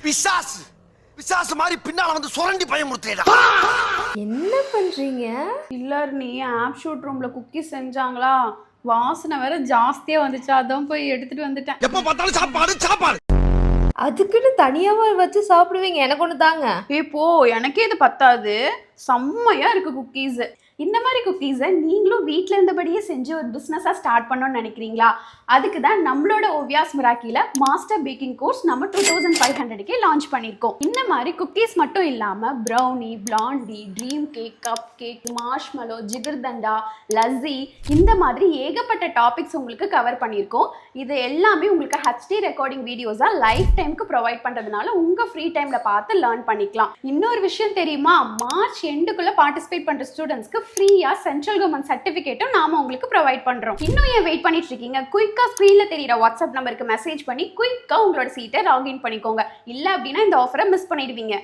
பிசாசு பிசாசு மாதிரி பின்னால வந்து சுரண்டி பயமுறுத்தேடா. என்ன பண்றீங்க? இல்லர் நீ ஆப் ஷூட் ரூம்ல குக்கி செஞ்சாங்களா, வாசனை வேற ஜாஸ்தியா வந்துச்சு, அதான் போய் எடுத்துட்டு வந்துட்டேன். எப்ப பார்த்தாலும் சாப்பாடு சாப்பாடு. அதுக்குன்னு தனியாவா வச்சு சாப்பிடுவீங்க? எனக்கு ஒன்று தாங்க. போ, எனக்கே இது பத்தாது. செம்மையா இருக்கு குக்கீஸ். இந்த மாதிரி குக்கீஸை நீங்களும் வீட்டில் இருந்தபடியே செஞ்சு ஒரு பிஸ்னஸாக ஸ்டார்ட் பண்ணணும்னு நினைக்கிறீங்களா? அதுக்கு தான் நம்மளோட ஓவியாஸ் மிராக்கில மாஸ்டர் பேக்கிங் கோர்ஸ் நம்ம 2500க்கே லான்ச் பண்ணியிருக்கோம். இந்த மாதிரி குக்கீஸ் மட்டும் இல்லாமல் brownie, blondie, dream cake, cup cake, மார்ஷ்மலோ, jigarthanda, lassi, இந்த மாதிரி ஏகப்பட்ட டாபிக்ஸ் உங்களுக்கு கவர் பண்ணியிருக்கோம். இது எல்லாமே உங்களுக்கு ஹெச்டி ரெக்கார்டிங் வீடியோஸாக லைஃப் டைமுக்கு ப்ரொவைட் பண்ணுறதுனால உங்கள் ஃப்ரீ டைமில் பார்த்து லேர்ன் பண்ணிக்கலாம். இன்னொரு விஷயம் தெரியுமா? மார்ச் எண்டுக்குள்ளே பார்ட்டிசிபேட் பண்ணுற ஸ்டூடெண்ட்ஸ்க்கு ஃப்ரீயா சென்ட்ரல் கவர்மெண்ட் சர்டிபிகேட்டும் நாம உங்களுக்கு ப்ரொவைட் பண்றோம். இன்னும் ஏன் வெயிட் பண்ணிட்டு இருக்கீங்க? குயிக்கா ஸ்கிரீன்ல தெரியுற வாட்ஸ்அப் நம்பருக்கு மெசேஜ் பண்ணி குயிக்கா உங்களோட சீட்டை லாகின் பண்ணிக்கோங்க. இல்ல அப்படின்னா இந்த ஆஃபரை மிஸ் பண்ணிடுவீங்க.